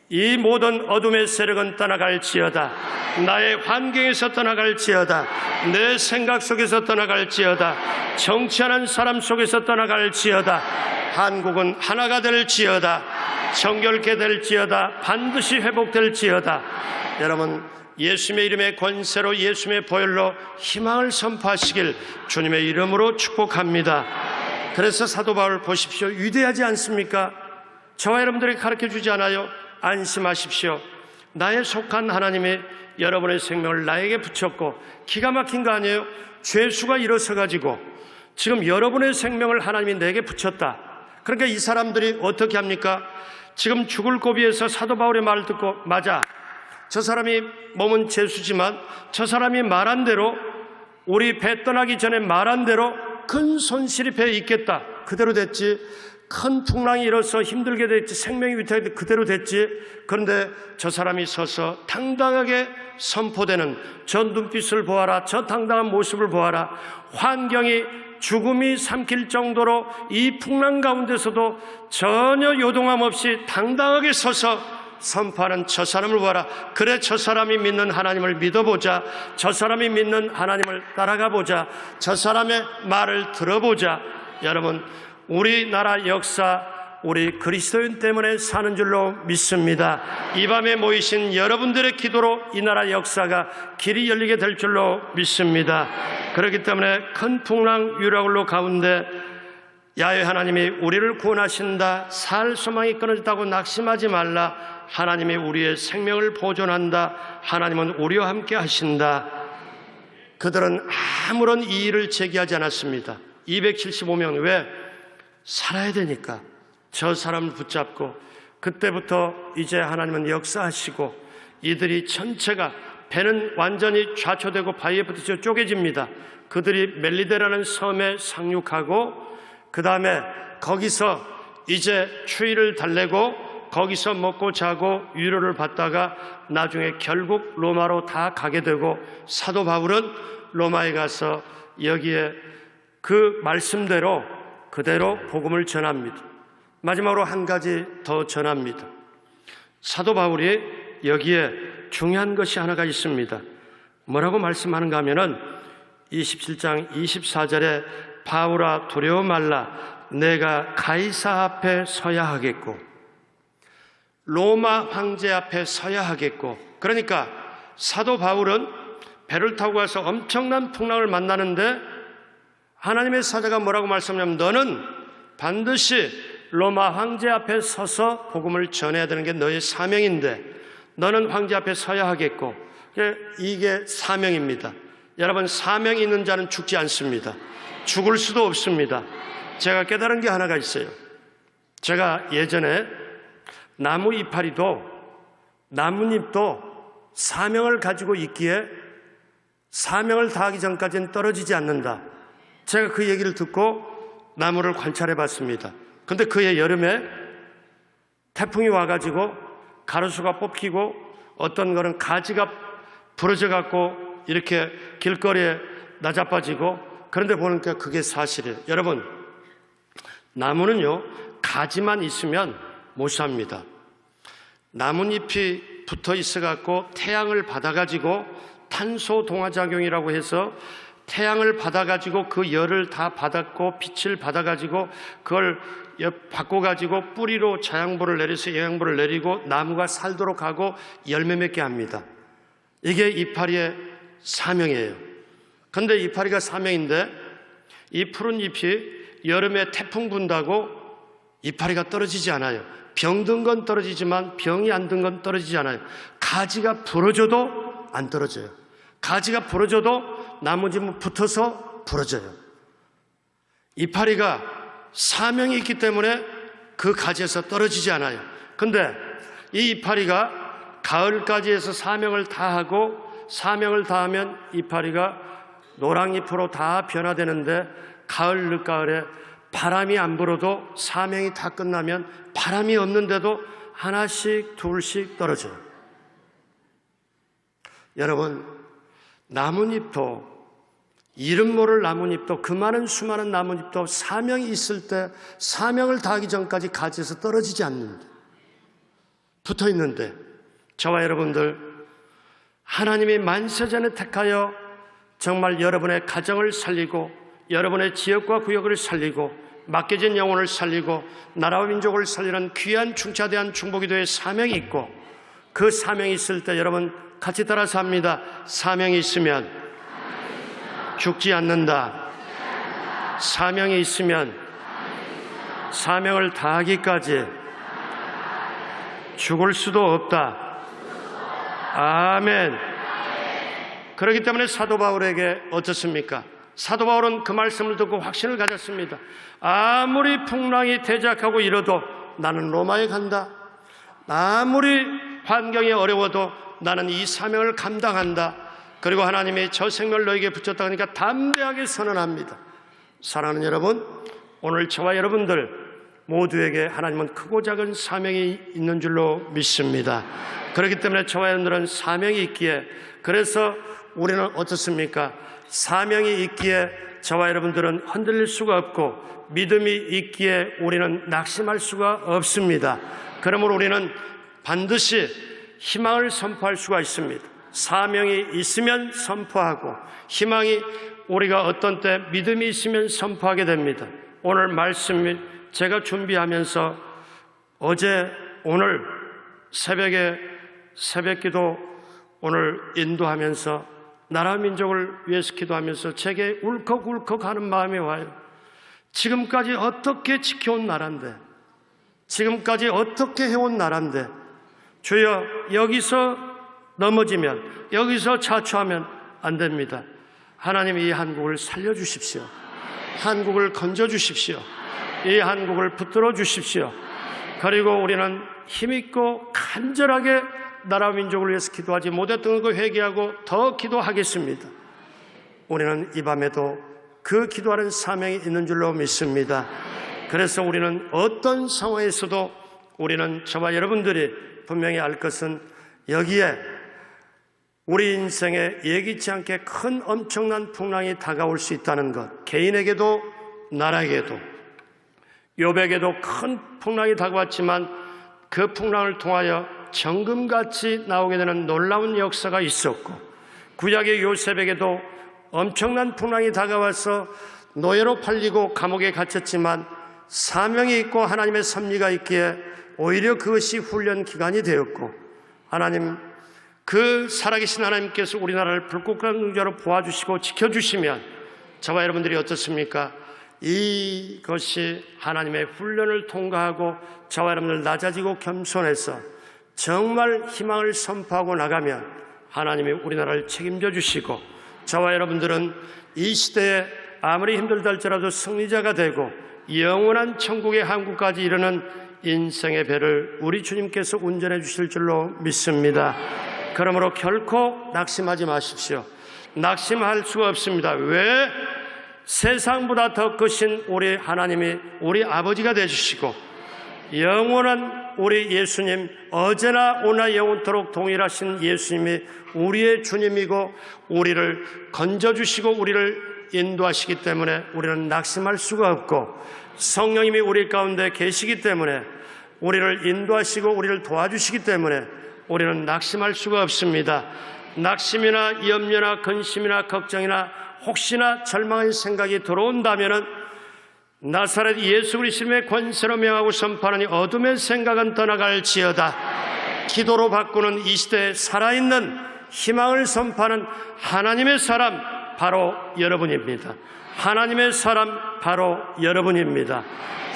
S1: 이 모든 어둠의 세력은 떠나갈지어다. 나의 환경에서 떠나갈지어다. 내 생각 속에서 떠나갈지어다. 정치하는 사람 속에서 떠나갈지어다. 한국은 하나가 될지어다. 정결케 될지어다. 반드시 회복될지어다. 여러분, 예수님의 이름의 권세로, 예수님의 보혈로 희망을 선포하시길 주님의 이름으로 축복합니다. 그래서 사도 바울 보십시오. 위대하지 않습니까? 저와 여러분들에게 가르쳐주지 않아요? 안심하십시오. 나의 속한 하나님이 여러분의 생명을 나에게 붙였고, 기가 막힌 거 아니에요? 죄수가 일어서가지고 지금 여러분의 생명을 하나님이 내게 붙였다. 그러니까 이 사람들이 어떻게 합니까? 지금 죽을 고비에서 사도 바울의 말을 듣고, 맞아, 저 사람이 몸은 죄수지만 저 사람이 말한 대로, 우리 배 떠나기 전에 말한 대로 큰 손실이 배에 있겠다. 그대로 됐지. 큰 풍랑이 일어서 힘들게 됐지, 생명이 위태하게 그대로 됐지. 그런데 저 사람이 서서 당당하게 선포되는 저 눈빛을 보아라, 저 당당한 모습을 보아라. 환경이 죽음이 삼킬 정도로 이 풍랑 가운데서도 전혀 요동함 없이 당당하게 서서 선포하는 저 사람을 보아라. 그래, 저 사람이 믿는 하나님을 믿어보자. 저 사람이 믿는 하나님을 따라가보자. 저 사람의 말을 들어보자. 여러분, 우리나라 역사, 우리 그리스도인 때문에 사는 줄로 믿습니다. 이 밤에 모이신 여러분들의 기도로 이 나라 역사가 길이 열리게 될 줄로 믿습니다. 그렇기 때문에 큰 풍랑 유라굴로 가운데 야훼 하나님이 우리를 구원하신다, 살 소망이 끊어졌다고 낙심하지 말라. 하나님이 우리의 생명을 보존한다. 하나님은 우리와 함께 하신다. 그들은 아무런 이의를 제기하지 않았습니다. 275명, 왜? 살아야 되니까 저 사람을 붙잡고, 그때부터 이제 하나님은 역사하시고 이들이 전체가, 배는 완전히 좌초되고 바위에 부딪혀 쪼개집니다. 그들이 멜리데라는 섬에 상륙하고 그 다음에 거기서 이제 추위를 달래고 거기서 먹고 자고 위로를 받다가 나중에 결국 로마로 다 가게 되고, 사도 바울은 로마에 가서 여기에 그 말씀대로 그대로 복음을 전합니다. 마지막으로 한 가지 더 전합니다. 사도 바울이 여기에 중요한 것이 하나가 있습니다. 뭐라고 말씀하는가 하면은 27장 24절에 바울아 두려워 말라, 내가 가이사 앞에 서야 하겠고 로마 황제 앞에 서야 하겠고. 그러니까 사도 바울은 배를 타고 가서 엄청난 풍랑을 만나는데 하나님의 사자가 뭐라고 말씀하냐면, 너는 반드시 로마 황제 앞에 서서 복음을 전해야 되는 게 너의 사명인데 너는 황제 앞에 서야 하겠고. 이게 사명입니다. 여러분, 사명이 있는 자는 죽지 않습니다. 죽을 수도 없습니다. 제가 깨달은 게 하나가 있어요. 제가 예전에 나무 이파리도 나뭇잎도 사명을 가지고 있기에 사명을 다하기 전까지는 떨어지지 않는다. 제가 그 얘기를 듣고 나무를 관찰해 봤습니다. 근데 그해 여름에 태풍이 와가지고 가로수가 뽑히고 어떤 거는 가지가 부러져 갖고 이렇게 길거리에 나자빠지고, 그런데 보니까 그게 사실이에요. 여러분, 나무는요 가지만 있으면 못 삽니다. 나뭇잎이 붙어 있어 갖고 태양을 받아 가지고 탄소 동화작용이라고 해서 태양을 받아가지고 그 열을 다 받았고 빛을 받아가지고 그걸 바꿔가지고 뿌리로 자양분을 내려서 영양분을 내리고 나무가 살도록 하고 열매 맺게 합니다. 이게 이파리의 사명이에요. 그런데 이파리가 사명인데 이 푸른 잎이 여름에 태풍 분다고 이파리가 떨어지지 않아요. 병든 건 떨어지지만 병이 안 든 건 떨어지지 않아요. 가지가 부러져도 안 떨어져요. 가지가 부러져도 나머지 붙어서 부러져요. 이파리가 사명이 있기 때문에 그 가지에서 떨어지지 않아요. 근데 이 이파리가 가을까지에서 사명을 다하고, 사명을 다하면 이파리가 노랑잎으로 다 변화되는데, 가을 늦가을에 바람이 안 불어도 사명이 다 끝나면 바람이 없는데도 하나씩 둘씩 떨어져요. 여러분, 나뭇잎도, 이름 모를 나뭇잎도, 그 많은 수많은 나뭇잎도 사명이 있을 때 사명을 다하기 전까지 가지에서 떨어지지 않는데, 붙어 있는데, 저와 여러분들 하나님이 만세전에 택하여 정말 여러분의 가정을 살리고 여러분의 지역과 구역을 살리고 맡겨진 영혼을 살리고 나라와 민족을 살리는 귀한 충차대한 중보기도의 사명이 있고, 그 사명이 있을 때 여러분 같이 따라서 합니다. 사명이 있으면 죽지 않는다. 사명이 있으면 사명을 다하기까지 죽을 수도 없다. 아멘. 그렇기 때문에 사도 바울에게 어떻습니까? 사도 바울은 그 말씀을 듣고 확신을 가졌습니다. 아무리 풍랑이 대작하고 이러도 나는 로마에 간다. 아무리 환경이 어려워도 나는 이 사명을 감당한다. 그리고 하나님이 저 생명을 너에게 붙였다 하니까 담대하게 선언합니다. 사랑하는 여러분, 오늘 저와 여러분들 모두에게 하나님은 크고 작은 사명이 있는 줄로 믿습니다. 그렇기 때문에 저와 여러분들은 사명이 있기에, 그래서 우리는 어떻습니까? 사명이 있기에 저와 여러분들은 흔들릴 수가 없고, 믿음이 있기에 우리는 낙심할 수가 없습니다. 그러므로 우리는 반드시 희망을 선포할 수가 있습니다. 사명이 있으면 선포하고, 희망이 우리가 어떤 때 믿음이 있으면 선포하게 됩니다. 오늘 말씀 제가 준비하면서 어제 오늘 새벽에 새벽기도 오늘 인도하면서 나라 민족을 위해서 기도하면서 제게 울컥울컥 하는 마음이 와요. 지금까지 어떻게 지켜온 나라인데, 지금까지 어떻게 해온 나라인데, 주여 여기서 넘어지면, 여기서 자초하면 안 됩니다. 하나님, 이 한국을 살려주십시오. 한국을 건져주십시오. 이 한국을 붙들어 주십시오. 그리고 우리는 힘있고 간절하게 나라 민족을 위해서 기도하지 못했던 거 회개하고 더 기도하겠습니다. 우리는 이 밤에도 그 기도하는 사명이 있는 줄로 믿습니다. 그래서 우리는 어떤 상황에서도 우리는 저와 여러분들이 분명히 알 것은, 여기에 우리 인생에 예기치 않게 큰 엄청난 풍랑이 다가올 수 있다는 것, 개인에게도 나라에게도. 욥에게도 큰 풍랑이 다가왔지만 그 풍랑을 통하여 정금같이 나오게 되는 놀라운 역사가 있었고, 구약의 요셉에게도 엄청난 풍랑이 다가와서 노예로 팔리고 감옥에 갇혔지만 사명이 있고 하나님의 섭리가 있기에 오히려 그것이 훈련 기간이 되었고, 하나님, 그 살아계신 하나님께서 우리나라를 불꽃같은 능자로 보아주시고 지켜주시면 저와 여러분들이 어떻습니까? 이것이 하나님의 훈련을 통과하고 저와 여러분들 낮아지고 겸손해서 정말 희망을 선포하고 나가면 하나님이 우리나라를 책임져 주시고, 저와 여러분들은 이 시대에 아무리 힘들다 할지라도 승리자가 되고 영원한 천국의 한국까지 이르는 인생의 배를 우리 주님께서 운전해 주실 줄로 믿습니다. 그러므로 결코 낙심하지 마십시오. 낙심할 수가 없습니다. 왜? 세상보다 더 크신 우리 하나님이 우리 아버지가 되주시고, 영원한 우리 예수님, 어제나 오나 영원토록 동일하신 예수님이 우리의 주님이고 우리를 건져주시고 우리를 인도하시기 때문에 우리는 낙심할 수가 없고, 성령님이 우리 가운데 계시기 때문에 우리를 인도하시고 우리를 도와주시기 때문에 우리는 낙심할 수가 없습니다. 낙심이나 염려나 근심이나 걱정이나 혹시나 절망의 생각이 들어온다면은 나사렛 예수 그리스도의 권세로 명하고 선포하니 어둠의 생각은 떠나갈지어다. 기도로 바꾸는 이 시대에 살아있는 희망을 선포하는 하나님의 사람, 바로 여러분입니다. 하나님의 사람, 바로 여러분입니다.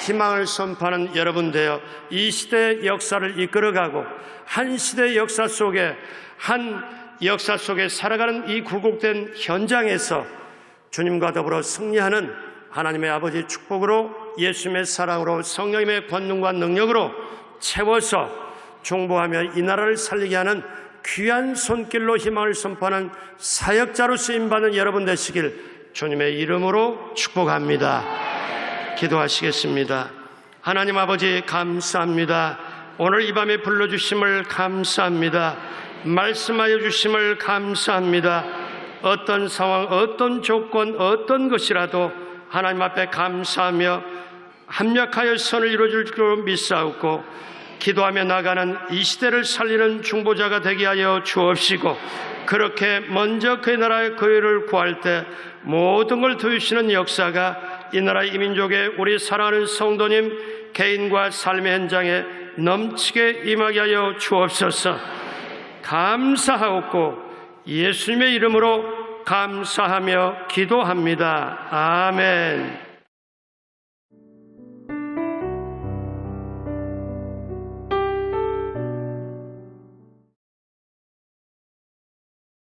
S1: 희망을 선포하는 여러분 되어 이 시대의 역사를 이끌어가고, 한 시대의 역사 속에, 한 역사 속에 살아가는 이 굴곡된 현장에서 주님과 더불어 승리하는 하나님의 아버지의 축복으로, 예수님의 사랑으로, 성령님의 권능과 능력으로 채워서 중보하며 이 나라를 살리게 하는 귀한 손길로 희망을 선포하는 사역자로 쓰임받는 여러분 되시길 주님의 이름으로 축복합니다. 기도하시겠습니다. 하나님 아버지, 감사합니다. 오늘 이 밤에 불러주심을 감사합니다. 말씀하여 주심을 감사합니다. 어떤 상황, 어떤 조건, 어떤 것이라도 하나님 앞에 감사하며 합력하여 선을 이루어줄 줄로 믿사옵고, 기도하며 나가는 이 시대를 살리는 중보자가 되게 하여 주옵시고, 그렇게 먼저 그 나라의 거의를 구할 때 모든 걸 도우시는 역사가 이 나라 이 민족의 우리 사랑하는 성도님 개인과 삶의 현장에 넘치게 임하게 하여 주옵소서. 감사하옵고 예수님의 이름으로 감사하며 기도합니다. 아멘.